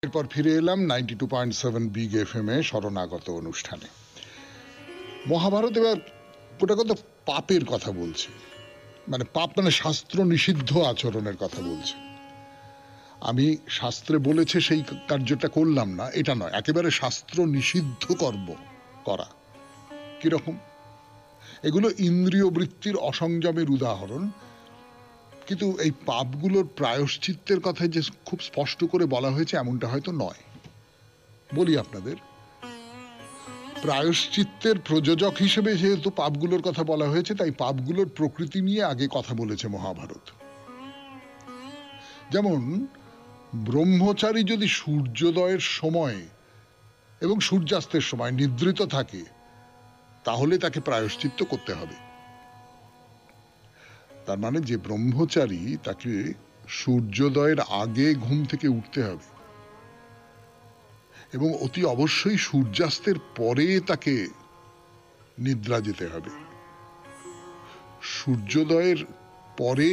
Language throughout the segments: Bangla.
এরপর ফিরে এলাম 92.7 বিগ এফএম এ শরণাগত অনুষ্ঠানে। মহাভারত এবার গোটা কথা পাপের কথা বলছে, মানে পাপ মানে শাস্ত্র নিষিদ্ধ আচরণের কথা বলছে। আমি শাস্ত্রে বলেছে সেই কার্যটা করলাম না এটা নয়, একেবারে শাস্ত্র নিষিদ্ধ কর্ম করা। কিরকম? এগুলো ইন্দ্রিয় বৃত্তির অসংযমের উদাহরণ। কিন্তু এই পাপগুলোর প্রায়শ্চিত্তের কথায় যে খুব স্পষ্ট করে বলা হয়েছে এমনটা হয়তো নয়। বলি আপনাদের, প্রায়শ্চিত্তের প্রযোজক হিসেবে যেহেতু পাপগুলোর কথা বলা হয়েছে, তাই পাপগুলোর প্রকৃতি নিয়ে আগে কথা বলেছে মহাভারত। যেমন ব্রহ্মচারী যদি সূর্যোদয়ের সময় এবং সূর্যাস্তের সময় নিদ্রিত থাকে, তাহলে তাকে প্রায়শ্চিত্ত করতে হবে। তার মানে যে ব্রহ্মচারী, তাকে সূর্যোদয়ের আগে ঘুম থেকে উঠতে হবে এবং অতি অবশ্যই সূর্যাস্তের পরে তাকে নিদ্রা যেতে হবে। সূর্যোদয়ের পরে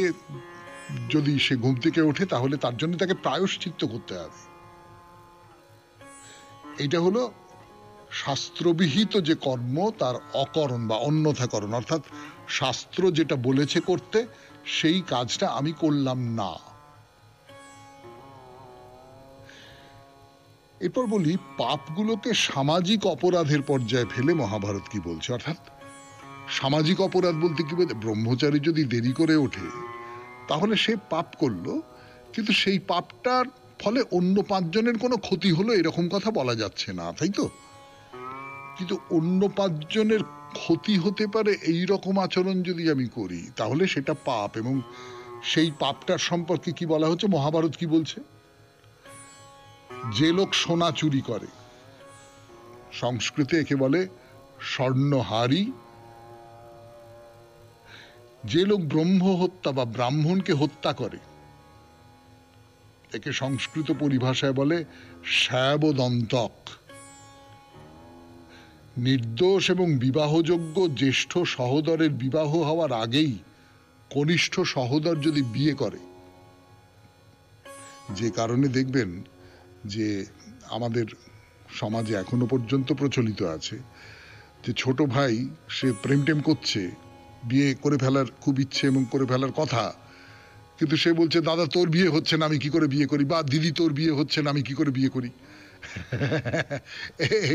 যদি সে ঘুম থেকে ওঠে, তাহলে তার জন্য তাকে প্রায়শ্চিত্ত করতে হবে। এটা হলো শাস্ত্রবিহিত যে কর্ম, তার অকরণ বা অন্যথাকরণ, অর্থাৎ শাস্ত্র যেটা বলেছে করতে, সেই কাজটা আমি করলাম না। এরপর বলি, পাপগুলোকে সামাজিক অপরাধের পর্যায়ে ফেলে মহাভারত কি বলছে। অর্থাৎ সামাজিক অপরাধ বলতে কি বলতে, ব্রহ্মচারী যদি দেরি করে ওঠে তাহলে সে পাপ করলো, কিন্তু সেই পাপটার ফলে অন্য পাঁচজনের কোনো ক্ষতি হলো এরকম কথা বলা যাচ্ছে না, তাই তো? কিন্তু অন্য পাঁচজনের ক্ষতি হতে পারে এই রকম আচরণ যদি আমি করি, তাহলে সেটা পাপ। এবং সেই পাপটার সম্পর্কে কি বলা হচ্ছে, মহাভারত কি বলছে? যে লোক সোনা চুরি করে, সংস্কৃতে একে বলে স্বর্ণহারি। যে লোক ব্রহ্ম হত্যা বা ব্রাহ্মণকে হত্যা করে, একে সংস্কৃত পরিভাষায় বলে শ্যাবদন্তক। নির্দোষ এবং বিবাহযোগ্য জ্যেষ্ঠ সহোদরের বিবাহ হওয়ার আগেই কনিষ্ঠ সহোদর যদি বিয়ে করে, যে কারণে দেখবেন যে আমাদের সমাজে এখনো পর্যন্ত প্রচলিত আছে যে ছোট ভাই সে প্রেম টেম করছে, বিয়ে করে ফেলার খুব ইচ্ছে এবং করে ফেলার কথা, কিন্তু সে বলছে দাদা তোর বিয়ে হচ্ছে না, আমি কি করে বিয়ে করি, বা দিদি তোর বিয়ে হচ্ছে না, আমি কি করে বিয়ে করি।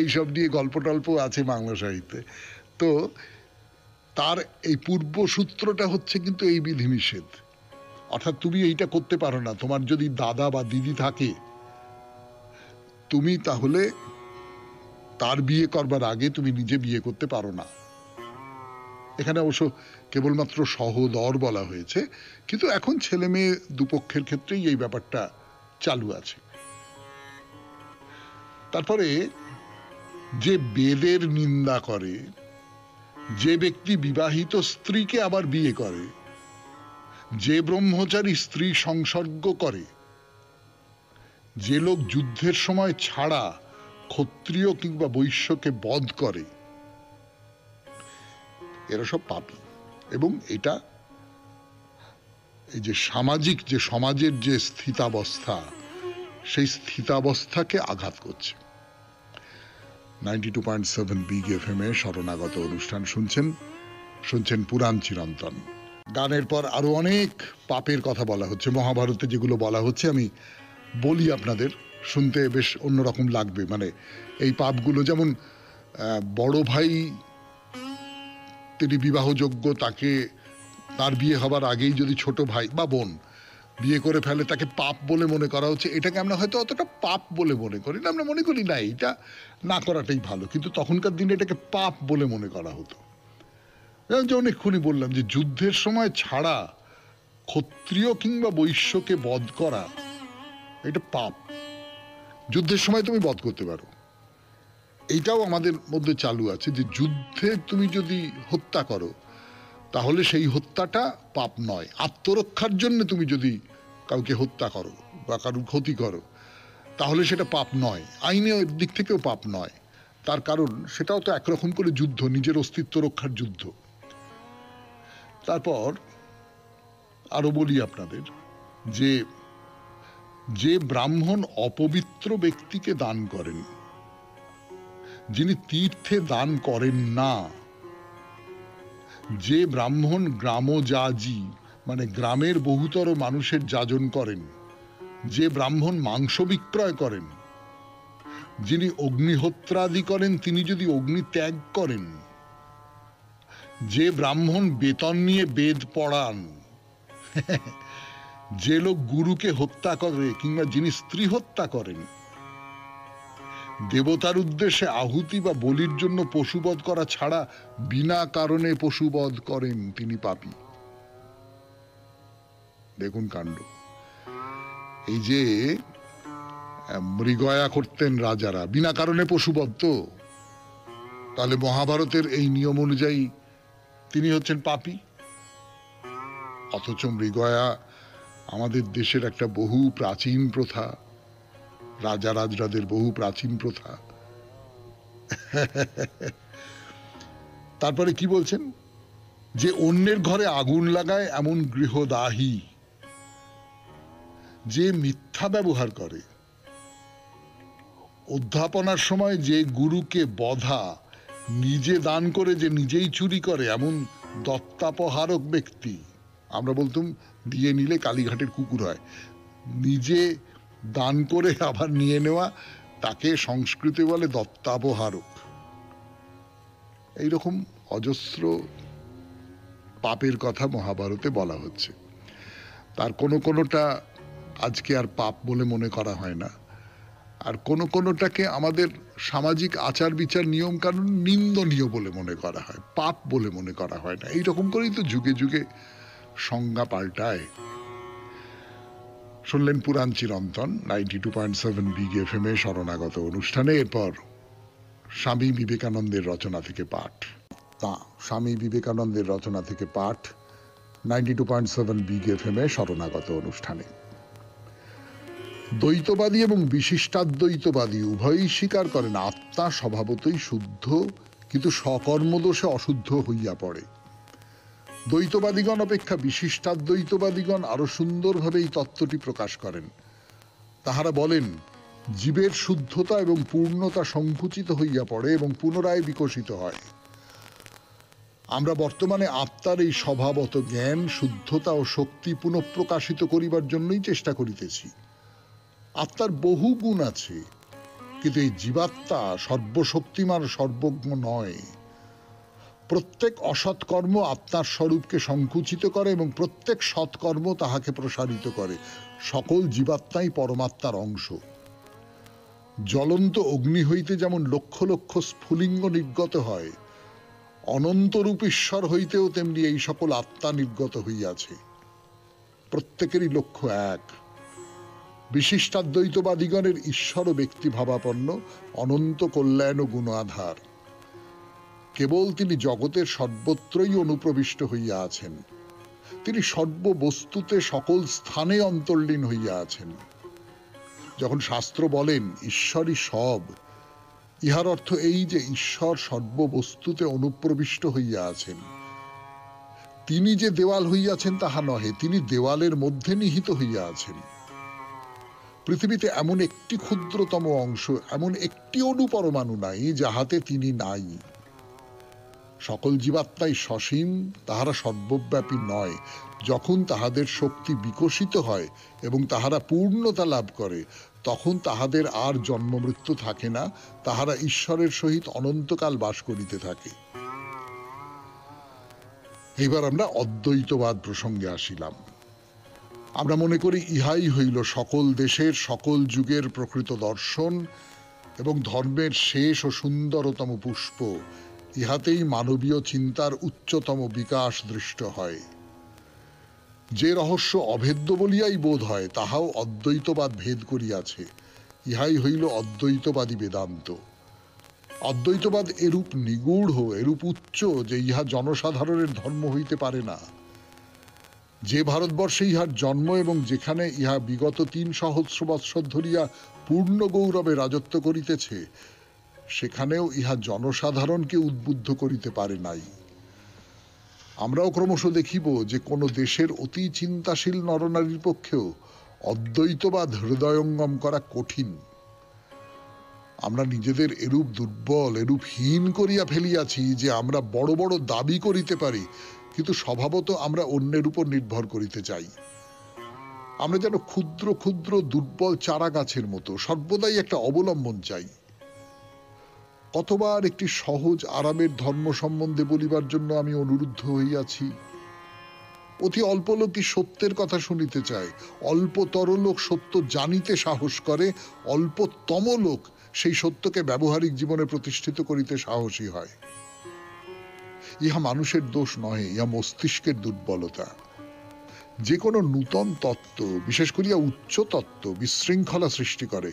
এইসব নিয়ে গল্প টল্প আছে বাংলা সাহিত্যে। তো তার এই পূর্বসূত্রটা হচ্ছে কিন্তু এই বিধিনিষেধ। অর্থাৎ তুমি এইটা করতে পারো না, তোমার যদি দাদা বা দিদি থাকে, তুমি তাহলে তার বিয়ে করবার আগে তুমি নিজে বিয়ে করতে পারো না। এখানে অবশ্য কেবলমাত্র সহোদর বলা হয়েছে, কিন্তু এখন ছেলে মেয়ে দুপক্ষের ক্ষেত্রেই এই ব্যাপারটা চালু আছে। তারপরে যে বেদের নিন্দা করে, যে ব্যক্তি বিবাহিত স্ত্রীকে আবার বিয়ে করে, যে ব্রহ্মচারী স্ত্রী সংসর্গ করে, যে লোক যুদ্ধের সময় ছাড়া ক্ষত্রিয় কিংবা বৈশ্যকে বধ করে, এরা সব পাপী। এবং এটা এই যে সামাজিক, যে সমাজের যে স্থিতাবস্থা, সেই স্থিতাবস্থাকে আঘাত করছে। 92.7 বিগ এফএম এ শরণাগত অনুষ্ঠান শুনছেন পুরাণ চিরন্তন। গানের পর আরো অনেক পাপের কথা বলা হচ্ছে মহাভারতে। যেগুলো বলা হচ্ছে আমি বলি আপনাদের, শুনতে বেশ অন্যরকম লাগবে। মানে এই পাপগুলো যেমন বড় ভাই তিনি বিবাহযোগ্য, তাকে তার বিয়ে হবার আগেই যদি ছোট ভাই বা বোন বিয়ে করে ফেলে, তাকে পাপ বলে মনে করা হচ্ছে। এটাকে আমরা হয়তো অতটা পাপ বলে মনে করি না, আমরা মনে করি না এটা না করাটাই ভালো, কিন্তু তখনকার দিনে এটাকে পাপ বলে মনে করা হতো। যেমন এক্ষুনি বললাম যে যুদ্ধের সময় ছাড়া ক্ষত্রিয় কিংবা বৈশ্যকে বধ করা, এটা পাপ। যুদ্ধের সময় তুমি বধ করতে পারো, এইটাও আমাদের মধ্যে চালু আছে যে যুদ্ধে তুমি যদি হত্যা করো, তাহলে সেই হত্যাটা পাপ নয়। আত্মরক্ষার জন্য তুমি যদি কাউকে হত্যা করো বা কারোর ক্ষতি করো, তাহলে সেটা পাপ নয়, আইনের দিক থেকেও পাপ নয়। তার কারণ সেটাও তো একরকম করে যুদ্ধ, নিজের অস্তিত্ব রক্ষার যুদ্ধ। তারপর আরো বলি আপনাদের যে যে ব্রাহ্মণ অপবিত্র ব্যক্তিকে দান করেন, যিনি তীর্থে দান করেন না, যে ব্রাহ্মণ গ্রামযাজী মানে গ্রামের বহুতর মানুষের যাজন করেন, যে ব্রাহ্মণ মাংস বিক্রয় করেন, যিনি অগ্নিহোত্রাদি করেন, তিনি যদি অগ্নি ত্যাগ করেন, যে ব্রাহ্মণ বেতন নিয়ে বেদ পড়ান, যে লোক গুরুকে হত্যা করে কিংবা যিনি স্ত্রী হত্যা করেন, দেবতার উদ্দেশ্যে আহুতি বা বলির জন্য পশুবধ করা ছাড়া বিনা কারণে পশুবধ করেন, তিনি পাপী। দেখুন কাণ্ড। এই যে মৃগয়া করতেন রাজারা, বিনা কারণে পশুবধ, তো তাহলে মহাভারতের এই নিয়ম অনুযায়ী তিনি হচ্ছেন পাপী। অথচ মৃগয়া আমাদের দেশের একটা বহু প্রাচীন প্রথা, রাজা রাজরাদের বহু প্রাচীন প্রথা। তারপরে কি বলছেন, যে অন্যের ঘরে আগুন লাগায় এমন গৃহদাহী, যে মিথ্যা ব্যবহার করে, অধ্যাপনার সময় যে গুরুকে বধা, নিজে দান করে যে নিজেই চুরি করে এমন দত্তাপহারক ব্যক্তি, আমরা বলতাম দিয়ে নিলে কালীঘাটের কুকুর হয়, নিজে দান করে আবার নিয়ে নেওয়া, তাকে সংস্কৃতে বলে দত্তাপহারক। এইরকম অজস্র পাপের কথা মহাভারতে বলা হচ্ছে। তার কোনোটা আজকে আর পাপ বলে মনে করা হয় না, আর কোনোটাকে আমাদের সামাজিক আচার বিচার নিয়ম কানুন নিন্দনীয় বলে মনে করা হয়, পাপ বলে মনে করা হয় না। এইরকম করেই তো যুগে যুগে সংজ্ঞা পাল্টায়। শুনলেন পুরাণ চিরন্তন 92.7 বিগ এফএম এ শরণাগত অনুষ্ঠানে। এরপর স্বামী বিবেকানন্দের রচনা থেকে পাঠ। স্বামী বিবেকানন্দের রচনা থেকে পাঠ 92.7 বিগ এফএম এ শরণাগত অনুষ্ঠানে। দ্বৈতবাদী এবং বিশিষ্টাদ্বৈতবাদী উভয়ই স্বীকার করেন আত্মা স্বভাবতই শুদ্ধ, কিন্তু সকর্মদোষে অশুদ্ধ হইয়া পড়ে। দ্বৈতবাদীগণ অপেক্ষা বিশিষ্টাদ্বৈতবাদীগণ আরো সুন্দরভাবে এই তত্ত্বটি প্রকাশ করেন। তাহারা বলেন, জীবের শুদ্ধতা এবং পূর্ণতা সংকুচিত হইয়া পড়ে এবং পুনরায় বিকশিত হয়। আমরা বর্তমানে আত্মার এই স্বভাবত জ্ঞান, শুদ্ধতা ও শক্তি পুনঃপ্রকাশিত করিবার জন্যই চেষ্টা করিতেছি। আত্মার বহু গুণ আছে, কিন্তু এই জীবাত্মা সর্বশক্তিমান সর্বজ্ঞ নয়। প্রত্যেক অসৎকর্ম আত্মার স্বরূপকে সংকুচিত করে এবং প্রত্যেক সৎকর্ম তাহাকে প্রসারিত করে। সকল জীবাত্মাই পরমাত্মার অংশ। জ্বলন্ত অগ্নি হইতে যেমন লক্ষ লক্ষ স্ফুলিঙ্গ নির্গত হয়, অনন্তরূপ ঈশ্বর হইতেও তেমনি এই সকল আত্মা নির্গত হইয়াছে। প্রত্যেকেরই লক্ষ্য এক। বিশিষ্টাদ্বৈতবাদীগণের ঈশ্বর ও ব্যক্তি ভাবাপন্ন, অনন্ত কল্যাণ ও গুণাধার। কেবল তিনি জগতের সর্বত্রই অনুপ্রবিষ্ট হইয়া আছেন। তিনি সর্ববস্তুতে সকল স্থানে অন্তর্লীন হইয়া আছেন। যখন শাস্ত্র বলেন ঈশ্বরই সব, ইহার অর্থ এই যে ঈশ্বর সর্ববস্তুতে অনুপ্রবিষ্ট হইয়া আছেন। তিনি যে দেওয়াল হইয়াছেন তাহা নহে, তিনি দেওয়ালের মধ্যে নিহিত হইয়া আছেন। পৃথিবীতে এমন একটি ক্ষুদ্রতম অংশ, এমন একটি অণুপরমাণু নাই যাহাতে তিনি নাই। সকল জীবাত্মাই সসীম, তাহারা সর্বব্যাপী নয়। যখন তাহাদের শক্তি বিকশিত হয় এবং তাহারা পূর্ণতা লাভ করে, তখন তাহাদের আর জন্ম মৃত্যু থাকে না, তাহারা ঈশ্বরের সহিত অনন্তকাল বাস করিতে থাকে। এইবার আমরা অদ্বৈতবাদ প্রসঙ্গে আসিলাম। আমরা মনে করি ইহাই হইল সকল দেশের সকল যুগের প্রকৃত দর্শন এবং ধর্মের শেষ ও সুন্দরতম পুষ্প। ইহাতেই মানবীয় চিন্তার উচ্চতম বিকাশ দৃষ্ট হয়। যে রহস্য অভেদ্য বলিয়াই বোধ হয়, তাহাও অদ্বৈতবাদ ভেদ করিয়াছে। ইহাই হইল অদ্বৈতবাদী বেদান্ত। অদ্বৈতবাদ এরূপ নিগূঢ়, এরূপ উচ্চ যে ইহা জনসাধারণের ধর্ম হইতে পারে না। যে ভারতবর্ষে ইহার জন্ম এবং যেখানে ইহা বিগত ৩ সহস্র বৎসর ধরিয়া পূর্ণ গৌরবে রাজত্ব করিতেছে, সেখানেও ইহা জনসাধারণকে উদ্বুদ্ধ করিতে পারে নাই। আমরাও ক্রমশ দেখিব যে কোন দেশের অতি চিন্তাশীল নরনারীর পক্ষেও অদ্বৈতবাদ হৃদয়ঙ্গম করা কঠিন। আমরা নিজেদের এরূপ দুর্বল, এরূপ হীন করিয়া ফেলিয়াছি যে আমরা বড় বড় দাবি করিতে পারি, কিন্তু স্বভাবত আমরা অন্যের উপর নির্ভর করিতে চাই। আমরা যেন ক্ষুদ্র ক্ষুদ্র দুর্বল চারা গাছের মতো সর্বদাই একটা অবলম্বন চাই। কতবার একটি সহজ আরামের ধর্ম সম্বন্ধে বলিবার জন্য আমি অনুরুদ্ধ হইয়াছি। অতি অল্প লোকই সত্যের কথা শুনিতে চায়, অল্পতর লোক সত্য জানিতে সাহস করে, অল্পতম লোক সেই সত্যকে ব্যবহারিক জীবনে প্রতিষ্ঠিত করিতে সাহসী হয়। ইহা মানুষের দোষ নহে, ইহা মস্তিষ্কের দুর্বলতা। যে কোনো নূতন তত্ত্ব, বিশেষ করিয়া উচ্চ তত্ত্ব, বিশৃঙ্খলা সৃষ্টি করে।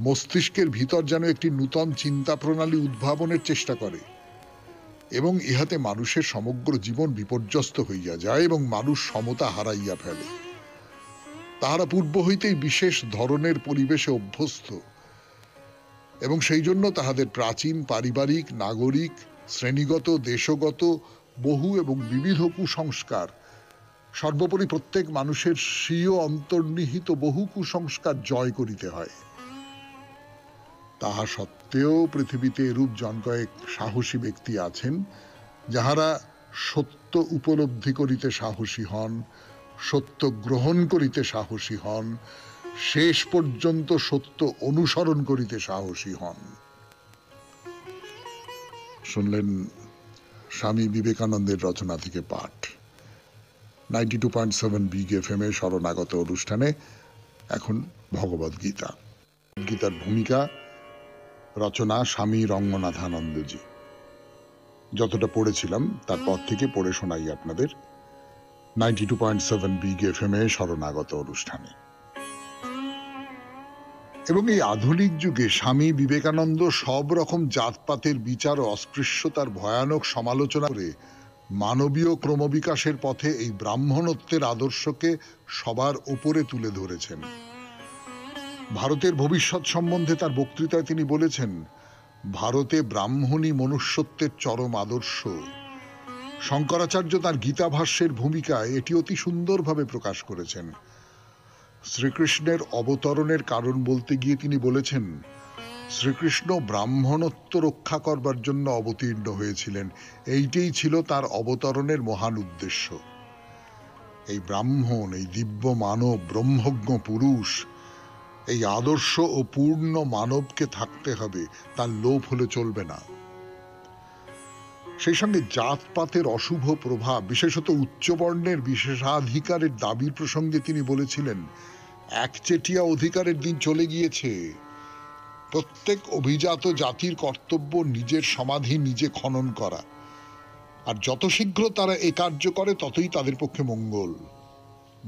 মস্তিষ্কের ভিতর যেন একটি নূতন চিন্তা প্রণালী উদ্ভাবনের চেষ্টা করে, এবং ইহাতে মানুষের সমগ্র জীবন বিপর্যস্ত হইয়া যায় এবং মানুষ সমতা হারাইয়া ফেলে। তাহারা পূর্ব হইতেই বিশেষ ধরনের পরিবেশে অভ্যস্ত, এবং সেই জন্য তাহাদের প্রাচীন পারিবারিক, নাগরিক, শ্রেণীগত, দেশগত বহু এবং বিবিধ কুসংস্কার, সর্বোপরি প্রত্যেক মানুষের স্বীয় অন্তর্নিহিত বহু কুসংস্কার জয় করিতে হয়। তাহা সত্ত্বেও পৃথিবীতে এরূপ জন কয়েক সাহসী ব্যক্তি আছেন, যাহারা সত্য উপলব্ধি করিতে সাহসী হন, সত্য গ্রহণ করিতে সাহসী হন, শেষ পর্যন্ত সত্য অনুসরণ করিতে সাহসী হন। শুনলেন স্বামী বিবেকানন্দের রচনা থেকে পাঠ। 92.7 বিগ এফএম এর শরণাগত অনুষ্ঠানে এখন ভগবদ্গীতা। গীতার ভূমিকা, রচনা স্বামী রঙ্গনাথানন্দজি। যতটা পড়েছিলাম তারপর থেকে পড়ে শোনাই আপনাদের 92.7 বিগ এফএম এর শরণাগত অনুষ্ঠানে। এবং এই আধুনিক যুগে স্বামী বিবেকানন্দ সব রকম জাতপাতের বিচার ও অস্পৃশ্যতার ভয়ানক সমালোচনা করে মানবীয় ক্রমবিকাশের পথে এই ব্রাহ্মণত্বের আদর্শকে সবার উপরে তুলে ধরেছেন। ভারতের ভবিষ্যৎ সম্বন্ধে তার বক্তৃতায় তিনি বলেছেন, ভারতে ব্রাহ্মণই মনুষ্যত্বের চরম আদর্শ। শঙ্করাচার্য তার গীতা ভাষ্যের ভূমিকায় এটি অতি সুন্দরভাবে প্রকাশ করেছেন। শ্রীকৃষ্ণের অবতরণের কারণ বলতে গিয়ে তিনি বলেছেন, শ্রীকৃষ্ণ ব্রাহ্মণত্ব রক্ষা করবার জন্য অবতীর্ণ হয়েছিলেন, এইটাই ছিল তার অবতরণের মহান উদ্দেশ্য। এই ব্রাহ্মণ, এই দিব্য মানব, ব্রহ্মজ্ঞ পুরুষ, এই আদর্শ ও পূর্ণ মানবকে থাকতে হবে, তার লোভ হলে চলবে না। সেই সঙ্গে জাতপাতের অশুভ প্রভাব, বিশেষত উচ্চবর্ণের বিশেষাধিকারের দাবির প্রসঙ্গে তিনি বলেছিলেন, একচেটিয়া অধিকারের দিন চলে গিয়েছে। প্রত্যেক অভিজাত জাতির কর্তব্য নিজের সমাধি নিজে খনন করা, আর যত শীঘ্র তারা এ কার্য করে ততই তাদের পক্ষে মঙ্গল।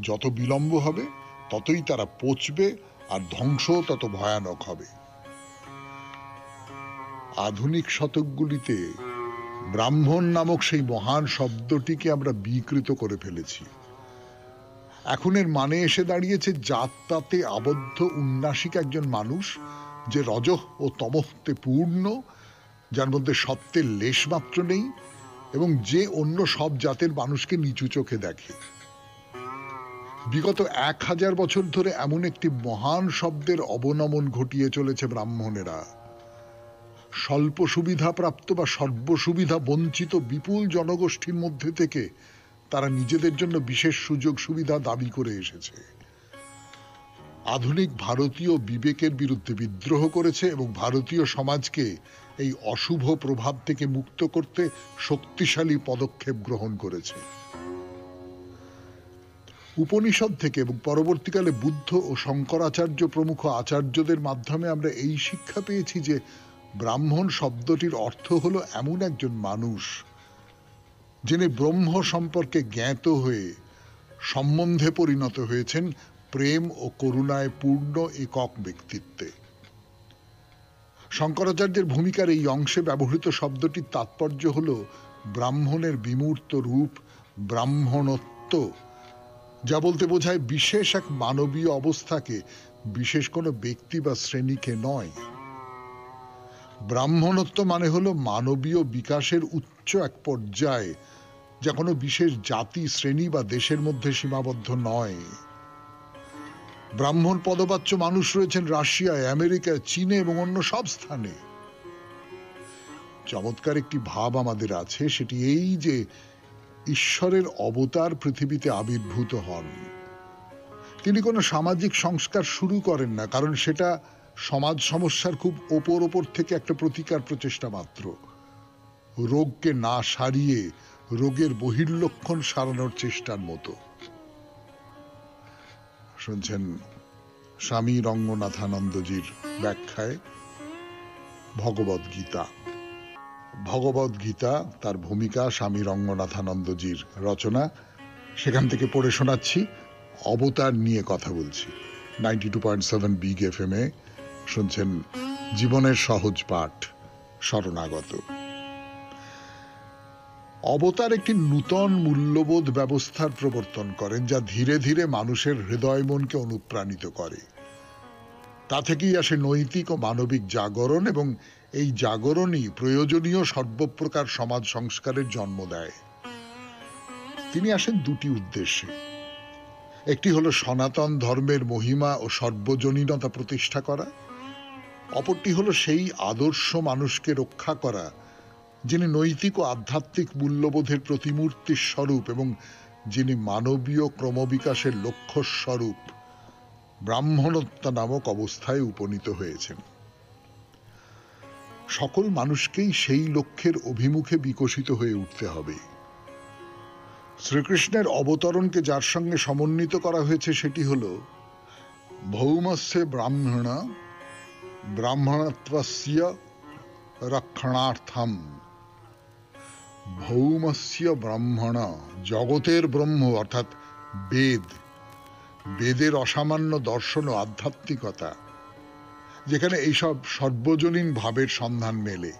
যত বিলম্ব হবে ততই তারা পচবে, আর ধ্বংস তত ভয়ানক হবে। আধুনিক শতকগুলিতে ব্রাহ্মণ নামক সেই মহান শব্দটিকে আমরা বিকৃত করে ফেলেছি। এখন এর মানে এসে দাঁড়িয়েছে জাতপাতে আবদ্ধ উন্নাসিক একজন মানুষ, যে রজঃ ও তমঃতে পূর্ণ, যার মধ্যে সত্যের লেশ মাত্র নেই, এবং যে অন্য সব জাতের মানুষকে নিচু চোখে দেখে। বিগত 1000 বছর ধরে এমন একটি মহান শব্দের অবনমন ঘটিয়ে চলেছে ব্রাহ্মণেরা। স্বল্প সুবিধা প্রাপ্ত বা সর্বসুবিধা বঞ্চিত বিপুল জনগোষ্ঠীর মধ্যে থেকে তারা নিজেদের জন্য বিশেষ সুযোগ সুবিধা দাবি করে এসেছে। আধুনিক ভারতীয় বিবেকের বিরুদ্ধে বিদ্রোহ করেছে এবং ভারতীয় সমাজকে এই অশুভ প্রভাব থেকে মুক্ত করতে শক্তিশালী পদক্ষেপ গ্রহণ করেছে। উপনিষদ থেকে এবং পরবর্তীকালে বুদ্ধ ও শঙ্করাচার্য প্রমুখ আচার্যদের মাধ্যমে আমরা এই শিক্ষা পেয়েছি যে ব্রাহ্মণ শব্দটির অর্থ হলো এমন একজন মানুষ যিনি ব্রহ্ম সম্পর্কে জ্ঞাত হয়ে সম্বন্ধে পরিণত হয়েছেন প্রেম ও করুণায় পূর্ণ একক ব্যক্তিত্বে। শঙ্করাচার্যের ভূমিকার এই অংশে ব্যবহৃত শব্দটির তাৎপর্য হল ব্রাহ্মণের বিমূর্ত রূপ, ব্রাহ্মণত্ব, যা বলতে বোঝায় বিশেষ এক মানবীয় অবস্থাকে, বিশেষ কোনো ব্যক্তি বা শ্রেণীকে নয়। ব্রাহ্মণত্ব মানে হলো মানবীয় বিকাশের উচ্চ এক পর্যায়, যা কোনো বিশেষ জাতি, শ্রেণী বা দেশের মধ্যে সীমাবদ্ধ নয়। ব্রাহ্মণ পদবাচ্য মানুষ রয়েছেন রাশিয়ায়, আমেরিকায়, চীনে এবং অন্য সব স্থানে। চমৎকার একটি ভাব আমাদের আছে, সেটি এই যে ঈশ্বরের অবতার পৃথিবীতে আবির্ভূত হন। তিনি কোনো সামাজিক সংস্কার শুরু করেন না, কারণ সেটা সমাজ সমস্যার খুব ওপর থেকে একটা প্রতিকার প্রচেষ্টা মাত্র। রোগকে না সারিয়ে রোগের বহির্লক্ষণ সারানোর চেষ্টার মতো। শুনছেন স্বামী রঙ্গনাথানন্দজির ব্যাখ্যায় ভগবদ গীতা। ভগবদ গীতা, তার ভূমিকা, স্বামী রঙ্গনাথানন্দজির রচনা, সেখান থেকে পড়ে শোনাচ্ছি। অবতার নিয়ে কথা বলছি 92.7 বিগ FM এ। শুনছেন জীবনের সহজ পাঠ, শরণাগত। অবতার একটি নূতন মূল্যবোধ ব্যবস্থার প্রবর্তন করেন, যা ধীরে ধীরে মানুষের হৃদয় মনকে অনুপ্রাণিত করে। তা থেকেই আসে নৈতিক ও মানবিক জাগরণ, এবং এই জাগরণই প্রয়োজনীয় সর্বপ্রকার সমাজ সংস্কারের জন্ম দেয়। তিনি আসেন দুটি উদ্দেশ্যে। একটি হলো সনাতন ধর্মের মহিমা ও সর্বজনীনতা প্রতিষ্ঠা করা, অপরটি হলো সেই আদর্শ মানুষকে রক্ষা করা যিনি নৈতিক ও আধ্যাত্মিক মূল্যবোধের প্রতিমূর্তির স্বরূপ এবং যিনি মানবীয় ক্রমবিকাশের লক্ষ্য স্বরূপ ব্রাহ্মণত্ব নামক অবস্থায় উপনীত হয়েছেন। সকল মানুষকেই সেই লক্ষ্যের অভিমুখে বিকশিত হয়ে উঠতে হবে। শ্রীকৃষ্ণের অবতরণকে যার সঙ্গে সমন্বিত করা হয়েছে সেটি হল ভৌমস্য ব্রাহ্মণ ব্রাহ্মণত্বস্য রক্ষণার্থম। ভৌমস্য ব্রাহ্মণ, জগতের ব্রহ্ম অর্থাৎ বেদ, বেদের অসামান্য দর্শন ও আধ্যাত্মিকতা, যেখানে এইসব সর্বজনীন ভাবের সন্ধান মেলে।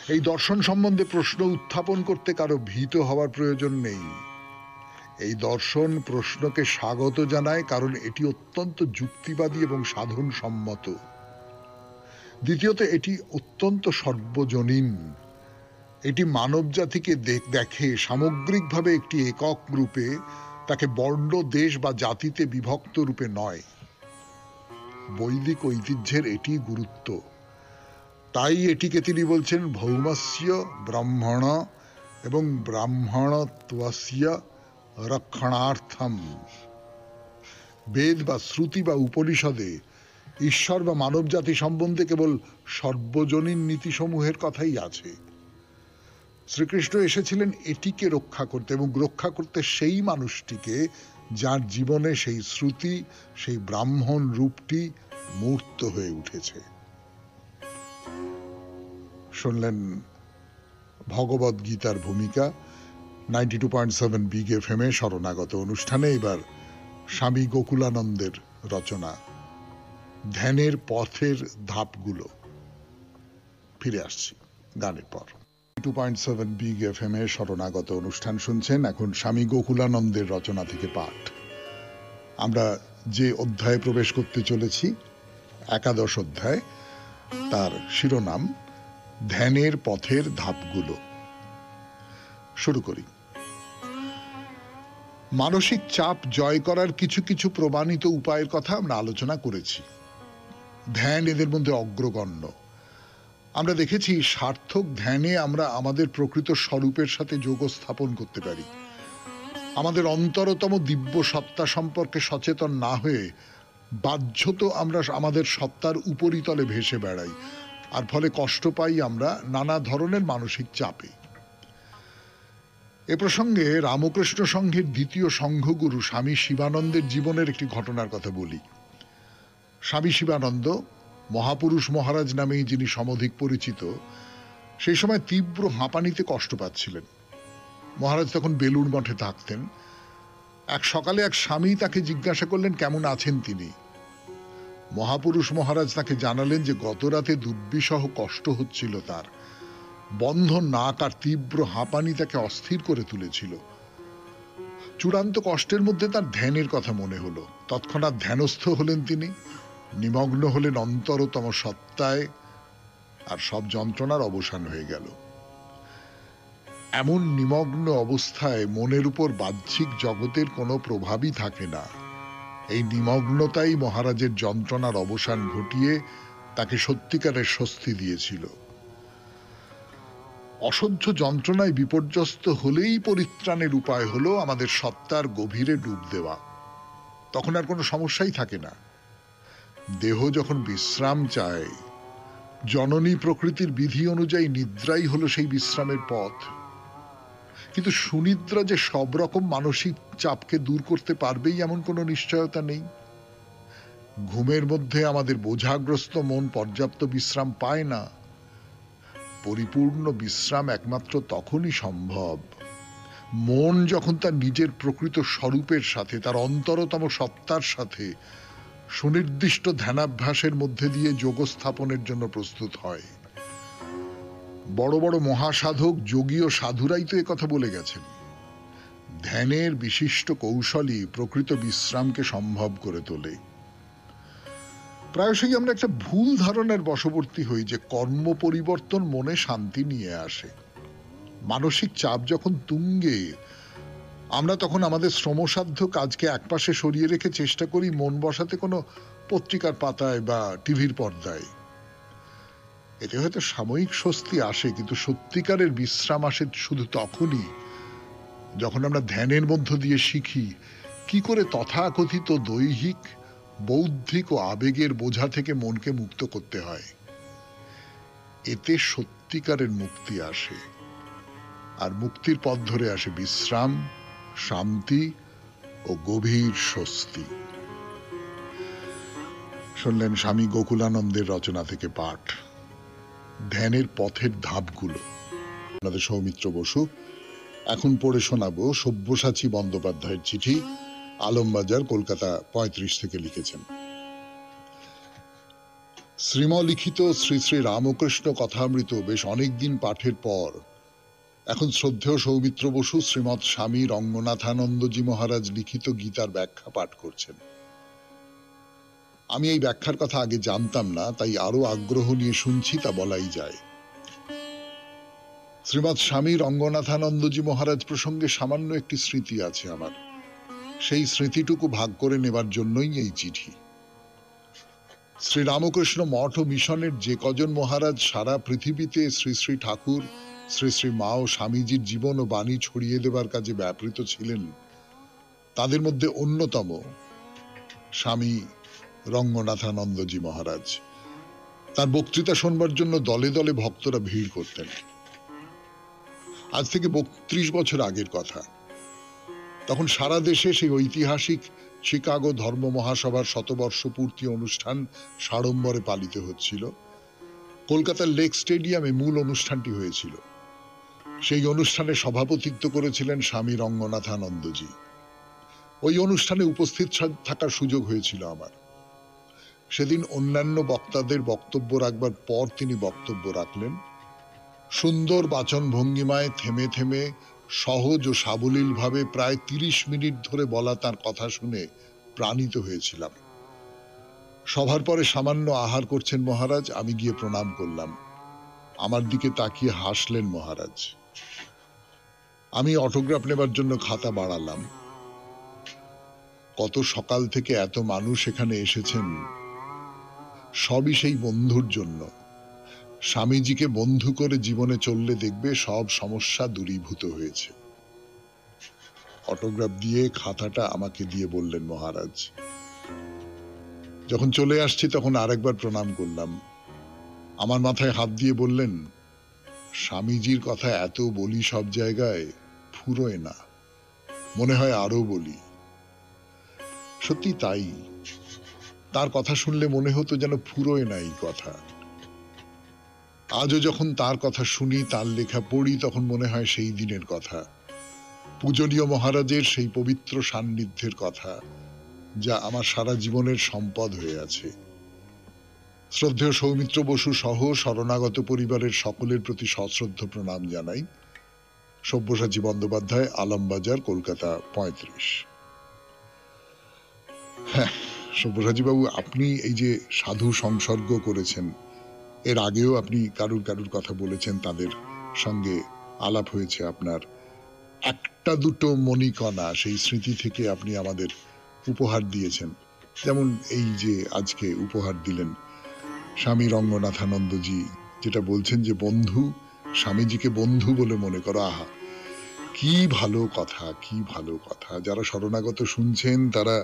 এই দর্শন সম্বন্ধে প্রশ্ন উত্থাপন করতে কারো ভীত হওয়ার প্রয়োজন নেই। এই দর্শন প্রশ্নকে স্বাগত জানায়, কারণ এটি অত্যন্ত যুক্তিবাদী এবং সাধন সম্মত। দ্বিতীয়ত, এটি অত্যন্ত সর্বজনীন। এটি মানব জাতিকে দেখে সামগ্রিকভাবে একটি একক রূপে, তাকে বর্ণ, দেশ বা জাতিতে বিভক্ত রূপে নয়। বৈদিক ঐতিহ্যের এটি গুরুত্ব। তাই এটিকে তিনি বলছেন ভৌমস্য ব্রাহ্মণ এবং ব্রাহ্মণত্বস্য রক্ষণার্থম। বেদ বা শ্রুতি বা উপনিষদে ঈশ্বর বা মানব জাতি সম্বন্ধে কেবল সর্বজনীন নীতিসমূহের কথাই আছে। শ্রীকৃষ্ণ এসেছিলেন এটিকে রক্ষা করতে, এবং রক্ষা করতে সেই মানুষটিকে যার জীবনে সেই শ্রুতি, সেই ব্রাহ্মণ রূপটি মূর্ত হয়ে উঠেছে। শুনলেন ভগবদ গীতার ভূমিকা 92.7 বিগ FM এ শরণাগত অনুষ্ঠানে। এবার স্বামী গোকুলানন্দের রচনা ধ্যানের পথের ধাপগুলো। ফিরে আসছি গানের পর। 2.7 বিগ FM এ শরণাগত অনুষ্ঠান শুনছেন। এখন স্বামী গোকুলানন্দের রচনা থেকে পাঠ। আমরা যে অধ্যায়ে প্রবেশ করতে চলেছি, একাদশ অধ্যায়, তার শিরোনাম ধ্যানের পথের ধাপগুলো। শুরু করি। মানসিক চাপ জয় করার কিছু কিছু প্রমাণিত উপায়ের কথা আমরা আলোচনা করেছি। ধ্যান এদের মধ্যে অগ্রগণ্য। আমরা দেখেছি সার্থক ধ্যানে আমরা আমাদের প্রকৃত স্বরূপের সাথে যোগ স্থাপন করতে পারি। আমাদের অন্তরতম দিব্য সত্তা সম্পর্কে সচেতন না হয়ে বাহ্যত আমরা আমাদের সত্তার উপরিতলে ভেসে বেড়াই, আর ফলে কষ্ট পাই আমরা নানা ধরনের মানসিক চাপে। এ প্রসঙ্গে রামকৃষ্ণ সংঘের দ্বিতীয় সংঘগুরু স্বামী শিবানন্দের জীবনের একটি ঘটনার কথা বলি। স্বামী শিবানন্দ, মহাপুরুষ মহারাজ নামেই যিনি সমধিক পরিচিত, সেই সময় তীব্র হাঁপানিতে কষ্ট পাচ্ছিলেন। মহারাজ তখন বেলুড় মঠে থাকতেন। এক সকালে এক স্বামী তাকে জিজ্ঞাসা করলেন কেমন আছেন তিনি। মহাপুরুষ মহারাজ তাকে জানালেন যে গত রাতে দুর্বিষহ কষ্ট হচ্ছিল তার। বন্ধ নাক আর তীব্র হাঁপানি তাকে অস্থির করে তুলেছিল। চূড়ান্ত কষ্টের মধ্যে তার ধ্যানের কথা মনে হলো। তৎক্ষণাৎ ধ্যানস্থ হলেন তিনি, নিমগ্ন হলেন অন্তরতম সত্তায়, আর সব যন্ত্রণার অবসান হয়ে গেল। এমন নিমগ্ন অবস্থায় মনের উপর বাহ্যিক জগতের কোনো প্রভাবই থাকে না। এই নিমগ্নতাই মহারাজের যন্ত্রণার অবসান ঘটিয়ে তাকে সত্যিকারের স্বস্তি দিয়েছিল। অসহ্য যন্ত্রণায় বিপর্যস্ত হলেই পরিত্রাণের উপায় হলো আমাদের সত্তার গভীরে ডুব দেওয়া। তখন আর কোনো সমস্যাই থাকে না। দেহ যখন বিশ্রাম চায়, জননী প্রকৃতির বিধি অনুযায়ী নিদ্রাই হলো সেই বিশ্রামের পথ। কিন্তু সুনিদ্রা যে সব রকম মানসিক চাপকে দূর করতে পারবেই এমন কোনো নিশ্চয়তা নেই। ঘুমের মধ্যে আমাদের বোঝাগ্রস্ত মন পর্যাপ্ত বিশ্রাম পায় না। পরিপূর্ণ বিশ্রাম একমাত্র তখনই সম্ভব মন যখন তার নিজের প্রকৃত স্বরূপের সাথে, তার অন্তরতম সত্তার সাথে সুনির্দিষ্ট ধ্যানাভ্যাসের মধ্যে দিয়ে যোগ স্থাপনের জন্য প্রস্তুত হয়। বড় বড় মহাসাধক, যোগী ও সাধুরাই তো একথা বলে গেছেন। ধ্যানের বিশিষ্ট কৌশলই প্রকৃত বিশ্রামকে সম্ভব করে তোলে। প্রায়শই আমরা একটা ভুল ধারণার বশবর্তী হই যে কর্ম পরিবর্তন মনে শান্তি নিয়ে আসে। মানসিক চাপ যখন তুঙ্গে, আমরা তখন আমাদের শ্রমসাধ্য কাজকে একপাশে সরিয়ে রেখে চেষ্টা করি মন বসাতে কোনো পত্রিকার পাতায় বা টিভির পর্দায়। এতে হয়তো সাময়িক স্বস্তি আসে, কিন্তু সত্যিকারের বিশ্রাম আসে শুধু তখনই যখন আমরা ধ্যানের মধ্য দিয়ে শিখি কি করে তথাকথিত দৈহিক, বৌদ্ধিক ও আবেগের বোঝা থেকে মনকে মুক্ত করতে হয়। এতে সত্যিকারের মুক্তি আসে, আর মুক্তির পথ ধরে আসে বিশ্রাম, শান্তি ও গভীর স্বস্তি। শুনলেন স্বামী গোকুলানন্দের রচনা থেকে পাঠ, ধ্যানের পথের ধাপগুলো। আপনাদের সৌমিত্র বসু। এখন পড়ে শোনাবো সব্যসাচী বন্দ্যোপাধ্যায়ের চিঠি, আলমবাজার, কলকাতা ৩৫ থেকে লিখেছেন। শ্রীমলিখিত শ্রী শ্রী রামকৃষ্ণ কথামৃত বেশ অনেকদিন পাঠের পর এখন শ্রদ্ধেয় সৌমিত্র বসু শ্রীমৎ স্বামী রঙ্গনাথানন্দজি মহারাজ লিখিত গীতার ব্যাখ্যা পাঠ করছেন। আমি এই ব্যাখ্যার কথা আগে জানতাম না, তাই আরো আগ্রহ নিয়ে শুনছি, তা বলাই যায়। শ্রীমৎ স্বামী রঙ্গনাথানন্দজি মহারাজ প্রসঙ্গে সামান্য একটি স্মৃতি আছে আমার। সেই স্মৃতিটুকু ভাগ করে নেবার জন্যই এই চিঠি। শ্রীরামকৃষ্ণ মঠ ও মিশনের যে কজন মহারাজ সারা পৃথিবীতে শ্রী শ্রী ঠাকুর, শ্রী শ্রী মা ও স্বামীজির জীবন ও বাণী ছড়িয়ে দেবার কাজে ব্যাপৃত ছিলেন, তাদের মধ্যে অন্যতম স্বামী রঙ্গনাথানন্দজি মহারাজ। তার বক্তৃতা শোনবার জন্য দলে দলে ভক্তরা ভিড় করতেন। আজ থেকে ৩২ বছর আগের কথা। তখন সারা দেশে সেই ঐতিহাসিক শিকাগো ধর্ম মহাসভার শতবর্ষ পূর্তি অনুষ্ঠান সাড়ম্বরে পালিত হচ্ছিল। কলকাতার লেক স্টেডিয়ামে মূল অনুষ্ঠানটি হয়েছিল। সেই অনুষ্ঠানে সভাপতিত্ব করেছিলেন স্বামী রঙ্গনাথানন্দজি। ওই অনুষ্ঠানে উপস্থিত থাকার সুযোগ হয়েছিল আমার। সেদিন অন্যান্য বক্তাদের বক্তব্য রাখবার পর তিনি বক্তব্য রাখলেন। সুন্দর বাচন ভঙ্গিমায় থেমে থেমে সহজ ও সাবলীল ভাবে প্রায় ৩০ মিনিট ধরে বলা তার কথা শুনে প্রাণিত হয়েছিলাম। সভার পরে সামান্য আহার করছেন মহারাজ, আমি গিয়ে প্রণাম করলাম। আমার দিকে তাকিয়ে হাসলেন মহারাজ। আমি অটোগ্রাফ নেবার জন্য খাতা বাড়ালাম। কত সকাল থেকে এত মানুষ এখানে এসেছেন, সবই সেই বন্ধুর জন্য। স্বামীজিকে বন্ধু করে জীবনে চললে দেখবে সব সমস্যা দূরীভূত হয়েছে। অটোগ্রাফ দিয়ে খাতাটা আমাকে দিয়ে বললেন মহারাজ। যখন চলে আসছি তখন আরেকবার প্রণাম করলাম। আমার মাথায় হাত দিয়ে বললেন, স্বামীজির কথা এত বলি সব জায়গায়, ফুরোয় না, মনে হয় আরো বলি। সত্যি তাই। তার কথা শুনলে মনে হতো যেন ফুরোয় না এই কথা। আজও যখন তার কথা শুনি, তার লেখা পড়ি, তখন মনে হয় সেই দিনের কথা, পূজনীয় মহারাজের সেই পবিত্র সান্নিধ্যের কথা, যা আমার সারা জীবনের সম্পদ হয়ে আছে। শ্রদ্ধেয় সৌমিত্র বসু সহ শরণাগত পরিবারের সকলের প্রতি সশ্রদ্ধ প্রণাম জানাই। সব্যসাচী বন্দ্যোপাধ্যায়, আলমবাজার, কলকাতা ৩৫। হ্যাঁ সব্যসাচী বাবু, আপনি এই যে সাধু সংসর্গ করেছেন, এর আগেও আপনি কারুর কথা বলেছেন, তাদের সঙ্গে আলাপ হয়েছে আপনার। একটা দুটো মণিকণা সেই স্মৃতি থেকে আপনি আমাদের উপহার দিয়েছেন, যেমন এই যে আজকে উপহার দিলেন স্বামী রঙ্গনাথানন্দজি, যেটা বলছেন যে বন্ধু, স্বামীজিকে বন্ধু বলে মনে করো। আহা, কি ভালো কথা, কি ভালো কথা। যারা শরণাগত শুনছেন তারা